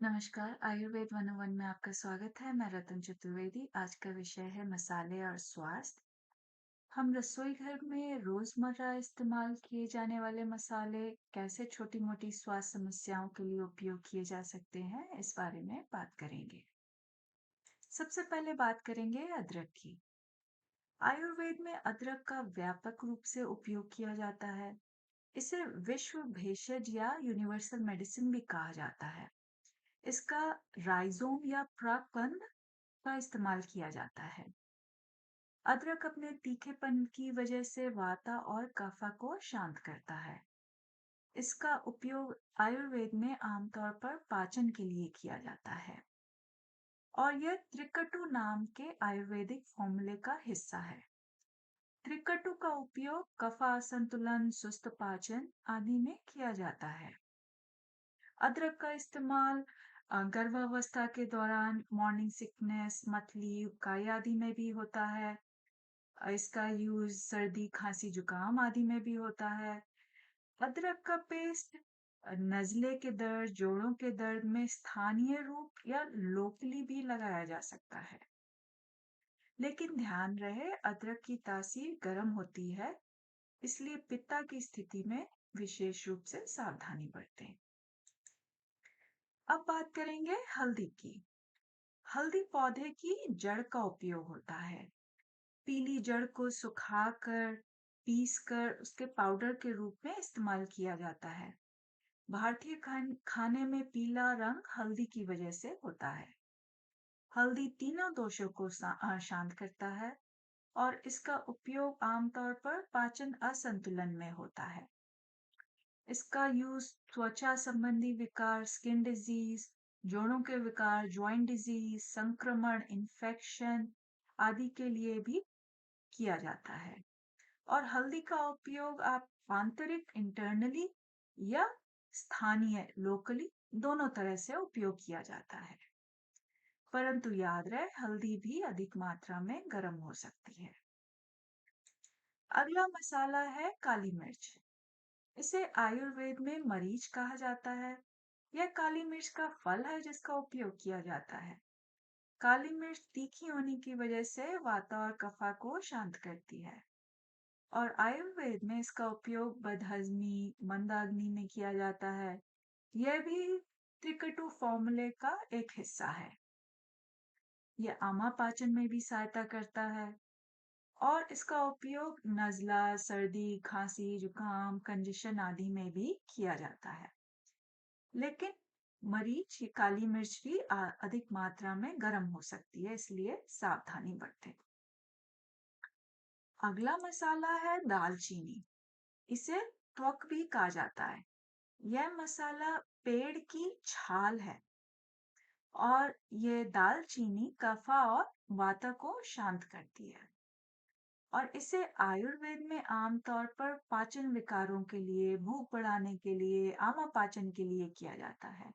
नमस्कार, आयुर्वेद 101 में आपका स्वागत है। मैं रतन चतुर्वेदी। आज का विषय है मसाले और स्वास्थ्य। हम रसोई घर में रोजमर्रा इस्तेमाल किए जाने वाले मसाले कैसे छोटी-मोटी स्वास्थ्य समस्याओं के लिए उपयोग किए जा सकते हैं, इस बारे में बात करेंगे। सबसे पहले बात करेंगे अदरक की। आयुर्वेद में अदरक का व्यापक रूप से उपयोग किया जाता है। इसे विश्व भेषज या यूनिवर्सल मेडिसिन भी कहा जाता है। इसका राइजोम या प्रकंद का इस्तेमाल किया जाता है। अदरक अपने तीखेपन की वजह से वाता और कफा को शांत करता है। इसका उपयोग आयुर्वेद में आमतौर पर पाचन के लिए किया जाता है और यह त्रिकटु नाम के आयुर्वेदिक फॉर्मूले का हिस्सा है। त्रिकटु का उपयोग कफा असंतुलन, सुस्त पाचन आदि में किया जाता है। अदरक का इस्तेमाल गर्भावस्था के दौरान मॉर्निंग सिकनेस, मतली, उबकाई आदि में भी होता है। इसका यूज़ सर्दी, खाँसी, जुकाम आदि में भी होता है। अदरक का पेस्ट नज़ले के दर्द, जोड़ों के दर्द में स्थानीय रूप या लोकली भी लगाया जा सकता है। लेकिन ध्यान रहे अदरक की तासीर गर्म होती है, इसलिए पित्ता की स्थिति में विशेष रूप से सावधानी बरतें। अब बात करेंगे हल्दी की। हल्दी पौधे की जड़ का उपयोग होता है। पीली जड़ को सुखाकर, पीसकर उसके पाउडर के रूप में इस्तेमाल किया जाता है। भारतीय खाने में पीला रंग हल्दी की वजह से होता है। हल्दी तीनों दोषों को शांत करता है और इसका उपयोग आमतौर पर पाचन असंतुलन में होता है। इसका यूज त्वचा संबंधी विकार, स्किन डिजीज, जोड़ों के विकार, जॉइंट डिजीज, संक्रमण, इन्फेक्शन आदि के लिए भी किया जाता है। और हल्दी का उपयोग आप आंतरिक इंटरनली या स्थानीय लोकली दोनों तरह से उपयोग किया जाता है। परंतु याद रहे हल्दी भी अधिक मात्रा में गर्म हो सकती है। अगला मसाला है काली मिर्च। इसे आयुर्वेद में मरीच कहा जाता है। यह काली मिर्च का फल है जिसका उपयोग किया जाता है। काली मिर्च तीखी होने की वजह से वाता और कफा को शांत करती है और आयुर्वेद में इसका उपयोग बदहजमी, मंदाग्नि में किया जाता है। यह भी त्रिकटु फॉर्मूले का एक हिस्सा है। यह आमापाचन में भी सहायता करता है और इसका उपयोग नज़ला, सर्दी, खांसी, जुकाम, कंजेशन आदि में भी किया जाता है। लेकिन मरीच, ये काली मिर्च भी अधिक मात्रा में गर्म हो सकती है, इसलिए सावधानी बरतें। अगला मसाला है दालचीनी। इसे त्वक भी कहा जाता है। यह मसाला पेड़ की छाल है और ये दालचीनी कफा और वाता को शांत करती है और इसे आयुर्वेद में आमतौर पर पाचन विकारों के लिए, भूख बढ़ाने के लिए, आमापाचन के लिए किया जाता है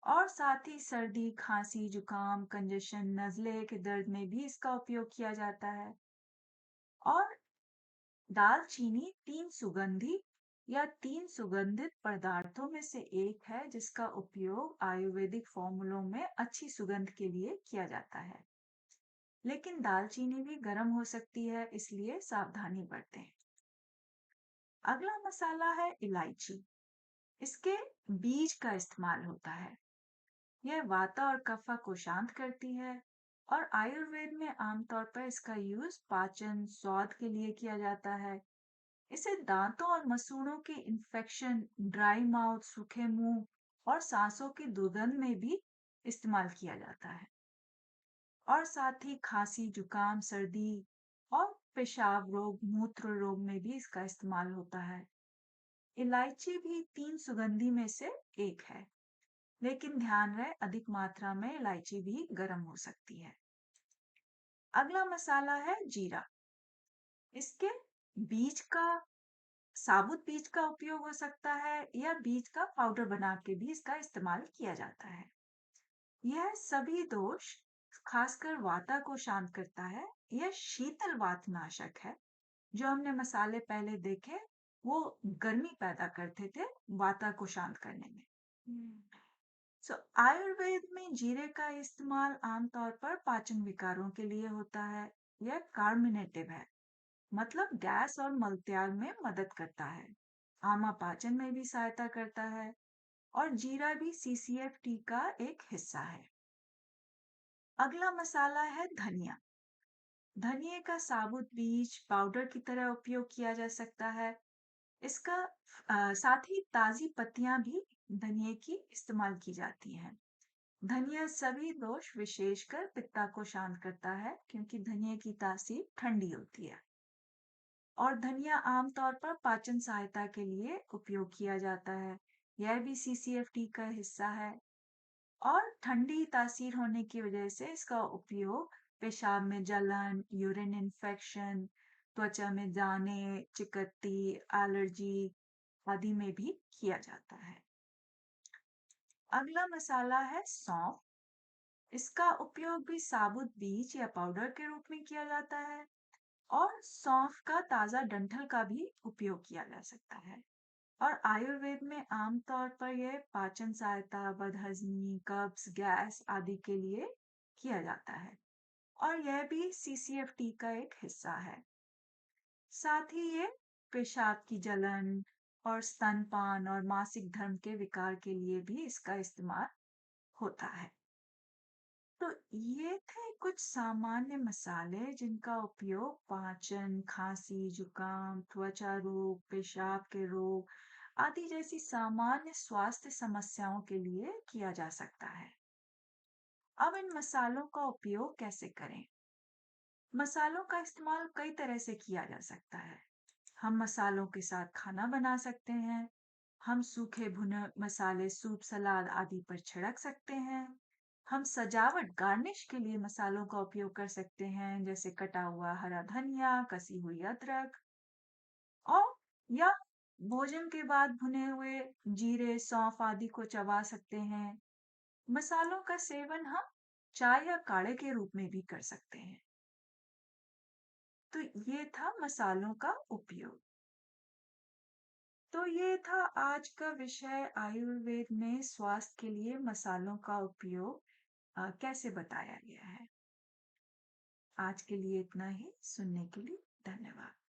और साथ ही सर्दी, खांसी, जुकाम, कंजेशन, नज़ले के दर्द में भी इसका उपयोग किया जाता है। और दालचीनी तीन सुगंधित पदार्थों में से एक है जिसका उपयोग आयुर्वेदिक फॉर्मूलों में अच्छी सुगंध के लिए किया जाता है। लेकिन दालचीनी भी गर्म हो सकती है, इसलिए सावधानी बरतें। अगला मसाला है इलायची। इसके बीज का इस्तेमाल होता है। यह वाता और कफा को शांत करती है और आयुर्वेद में आमतौर पर इसका यूज पाचन, स्वाद के लिए किया जाता है। इसे दांतों और मसूड़ों के इन्फेक्शन, ड्राई माउथ, सूखे मुंह और सांसों की दुर्गंध में भी इस्तेमाल किया जाता है और साथ ही खांसी, जुकाम, सर्दी और पेशाब रोग, मूत्र रोग में भी इसका इस्तेमाल होता है। इलायची भी तीन सुगंधी में से एक है, लेकिन ध्यान रहे अधिक मात्रा में इलायची भी गर्म हो सकती है। अगला मसाला है जीरा। इसके बीज का साबुत बीज का उपयोग हो सकता है या बीज का पाउडर बना के भी इसका इस्तेमाल किया जाता है। यह सभी दोष खासकर वाता को शांत करता है। यह शीतल वात नाशक है। जो हमने मसाले पहले देखे वो गर्मी पैदा करते थे वाता को शांत करने में। आयुर्वेद में जीरे का इस्तेमाल आमतौर पर पाचन विकारों के लिए होता है। यह कार्मिनेटिव है, मतलब गैस और मलत्याग में मदद करता है। आमा पाचन में भी सहायता करता है और जीरा भी सीसीएफ टी का एक हिस्सा है। अगला मसाला है धनिया। धनिए का साबुत बीज पाउडर की तरह उपयोग किया जा सकता है। इसका साथ ही ताजी पत्तियां भी धनिए की इस्तेमाल की जाती हैं। धनिया सभी दोष विशेषकर पित्ता को शांत करता है क्योंकि धनिया की तासीर ठंडी होती है। और धनिया आमतौर पर पाचन सहायता के लिए उपयोग किया जाता है। यह भी सीसीएफ टी का हिस्सा है और ठंडी तासीर होने की वजह से इसका उपयोग पेशाब में जलन, यूरिन इन्फेक्शन, त्वचा में दाने, चिकत्ती, एलर्जी आदि में भी किया जाता है। अगला मसाला है सौंफ। इसका उपयोग भी साबुत बीज या पाउडर के रूप में किया जाता है और सौंफ का ताजा डंठल का भी उपयोग किया जा सकता है। और आयुर्वेद में आमतौर पर यह पाचन सहायता, बदहजमी, कब्ज, गैस आदि के लिए किया जाता है और यह भी सीसीएफ टी का एक हिस्सा है। साथ ही ये पेशाब की जलन और स्तनपान और मासिक धर्म के विकार के लिए भी इसका इस्तेमाल होता है। तो ये थे कुछ सामान्य मसाले जिनका उपयोग पाचन, खांसी, जुकाम, त्वचा रोग, पेशाब के रोग आदि जैसी सामान्य स्वास्थ्य समस्याओं के लिए किया जा सकता है। अब इन मसालों का उपयोग कैसे करें? मसालों का इस्तेमाल कई तरह से किया जा सकता है। हम मसालों के साथ खाना बना सकते हैं। हम सूखे भुने मसाले सूप, सलाद आदि पर छिड़क सकते हैं। हम सजावट गार्निश के लिए मसालों का उपयोग कर सकते हैं, जैसे कटा हुआ हरा धनिया, कसी हुई अदरक और या भोजन के बाद भुने हुए जीरे, सौंफ आदि को चबा सकते हैं। मसालों का सेवन हम चाय या काढ़े के रूप में भी कर सकते हैं। तो ये था मसालों का उपयोग। तो ये था आज का विषय आयुर्वेद में स्वास्थ्य के लिए मसालों का उपयोग कैसे बताया गया है। आज के लिए इतना ही। सुनने के लिए धन्यवाद।